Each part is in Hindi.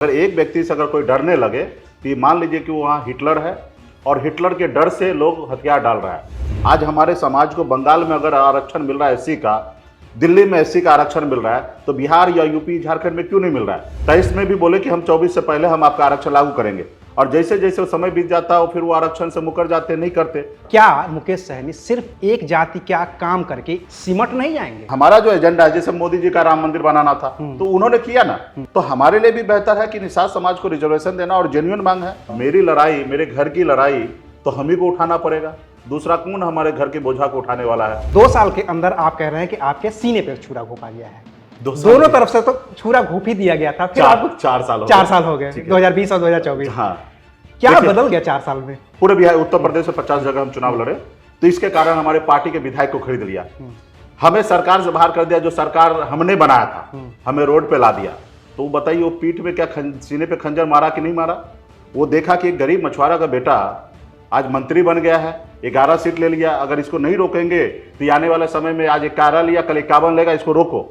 अगर एक व्यक्ति से अगर कोई डरने लगे तो ये मान लीजिए कि वहाँ हिटलर है और हिटलर के डर से लोग हथियार डाल रहा है। आज हमारे समाज को बंगाल में अगर आरक्षण मिल रहा है एससी का, दिल्ली में एससी का आरक्षण मिल रहा है, तो बिहार या यूपी झारखंड में क्यों नहीं मिल रहा है? 23 में भी बोले कि हम 24 से पहले हम आपका आरक्षण लागू करेंगे, और जैसे जैसे वो समय बीत जाता है फिर वो आरक्षण से मुकर जाते, नहीं करते। क्या मुकेश सहनी सिर्फ एक जाति का काम करके सिमट नहीं जाएंगे? हमारा जो एजेंडा है, जैसे मोदी जी का राम मंदिर बनाना था तो उन्होंने किया ना, तो हमारे लिए भी बेहतर है कि निषाद समाज को रिजर्वेशन देना, और जेन्युइन मांग है। मेरी लड़ाई, मेरे घर की लड़ाई तो हम ही को उठाना पड़ेगा, दूसरा कौन हमारे घर के बोझा को उठाने वाला है? 2 साल के अंदर आप कह रहे हैं कि आपके सीने पे छुरा घोंपा गया है। दोनों तरफ से तो छुरा घोंप ही दिया गया था, फिर आपको 4 साल 4 साल हो गए, 2020 और 2024। हाँ, क्या बदल गया 4 साल में? पूरे बिहार, उत्तर प्रदेश में 50 जगह हम चुनाव लड़े, तो इसके कारण हमारे पार्टी के विधायक को खरीद लिया, हमें सरकार से बाहर कर दिया। जो सरकार हमने बनाया था हमें रोड पे ला दिया। तो बताइए वो पीठ में क्या सीने पे खंजर मारा कि नहीं मारा? वो देखा कि एक गरीब मछुआरा का बेटा आज मंत्री बन गया है, 11 सीट ले लिया, अगर इसको नहीं रोकेंगे तो आने वाले समय में आज 11 लिया, कल 51 लेगा, इसको रोको।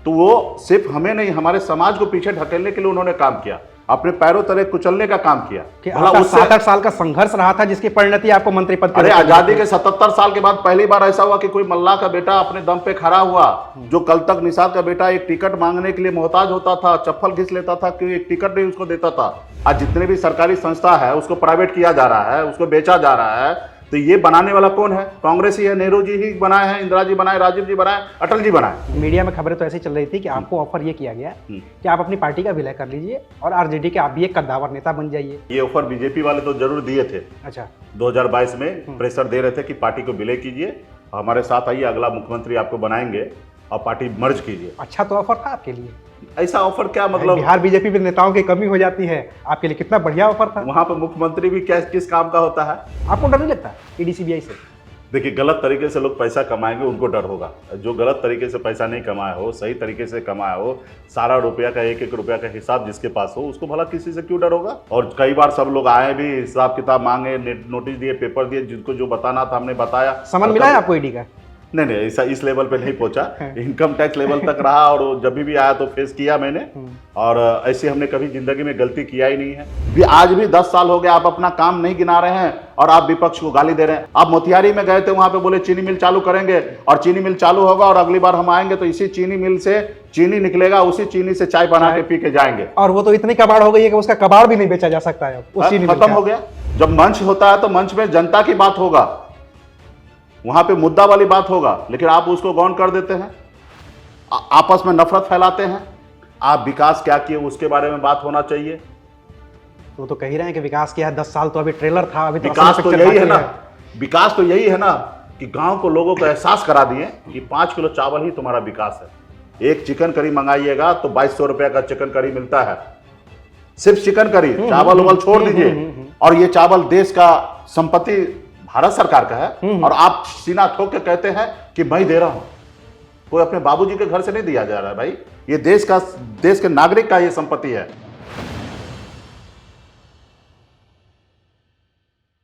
तो वो सिर्फ हमें नहीं, हमारे समाज को पीछे ढकेलने के लिए उन्होंने काम किया, अपने पैरों तले कुचलने का काम किया। कि 7-8 साल का संघर्ष रहा था जिसकी परिणति आपको मंत्री पद। अरे आजादी के 77 साल के बाद पहली बार ऐसा हुआ कि कोई मल्ला का बेटा अपने दम पे खड़ा हुआ। जो कल तक निषाद का बेटा एक टिकट मांगने के लिए मोहताज होता था, चप्पल घिस लेता था कि एक टिकट नहीं उसको देता था, आज जितने भी सरकारी संस्था है उसको प्राइवेट किया जा रहा है, उसको बेचा जा रहा है। तो ये बनाने वाला कौन है? कांग्रेस ही है। नेहरू जी ही बनाए हैं, इंदिरा जी बनाए, राजीव जी बनाए, अटल जी बनाए। मीडिया में खबरें तो ऐसी चल रही थी कि आपको ऑफर ये किया गया कि आप अपनी पार्टी का विलय कर लीजिए और आरजेडी के आप भी एक कद्दावर नेता बन जाइए। ये ऑफर बीजेपी वाले तो जरूर दिए थे। अच्छा, 2022 में प्रेशर दे रहे थे कि पार्टी को विलय कीजिए, हमारे साथ आइए, अगला मुख्यमंत्री आपको बनाएंगे और पार्टी मर्ज कीजिए। अच्छा तो ऑफर था आपके लिए? ऐसा ऑफर क्या मतलब? बिहार बीजेपी में नेताओं की कमी हो जाती है, आपके लिए कितना बढ़िया ऑफर था। वहां पर मुख्यमंत्री भी क्या किस काम का होता है? आपको डर नहीं लगता ईडी सीबीआई से? देखिए, गलत तरीके से लोग पैसा कमाएंगे उनको डर होगा। जो गलत तरीके से पैसा नहीं कमाया हो, सही तरीके से कमाया हो, सारा रुपया का एक रुपया का हिसाब जिसके पास हो, उसको भला किसी से क्यों डर होगा? और कई बार सब लोग आए भी, हिसाब किताब मांगे, नोटिस दिए, पेपर दिए, जिनको जो बताना था हमने बताया। समन मिला है आपको ईडी का? नहीं, ऐसा इस लेवल पे नहीं पहुंचा, इनकम टैक्स लेवल तक रहा, और जब भी आया तो फेस किया मैंने, और ऐसे हमने कभी जिंदगी में गलती किया ही नहीं है। आज भी 10 साल हो गए आप अपना काम नहीं गिना रहे हैं और आप विपक्ष को गाली दे रहे हैं। आप मोतिहारी में गए थे, वहां पे बोले चीनी मिल चालू करेंगे, और चीनी मिल चालू होगा और अगली बार हम आएंगे तो इसी चीनी मिल से चीनी निकलेगा, उसी चीनी से चाय बना के पी के जाएंगे। और वो तो इतनी कबाड़ हो गई है कि उसका कबाड़ भी नहीं बेचा जा सकता है, खत्म हो गया। जब मंच होता है तो मंच में जनता की बात होगा, वहां पे मुद्दा वाली बात होगा, लेकिन आप उसको गौन कर देते हैं, आपस में नफरत फैलाते हैं। आप विकास क्या किए उसके बारे में बात होना चाहिए। तो कह रहे हैं कि विकास किया है, 10 साल तो अभी ट्रेलर था, अभी विकास तो यही है ना, विकास तो यही है ना कि गांव को लोगों को एहसास करा दिए कि 5 किलो चावल ही तुम्हारा विकास है। एक चिकन करी मंगाइएगा तो 2200 रुपए का चिकन करी मिलता है, सिर्फ चिकन करी, चावल उवल छोड़ दीजिए। और ये चावल देश का संपत्ति भारत सरकार का है, और आप सीना ठोक के कहते हैं कि मैं दे रहा हूं। कोई अपने बाबूजी के घर से नहीं दिया जा रहा है भाई, ये देश के नागरिक का ये संपत्ति है।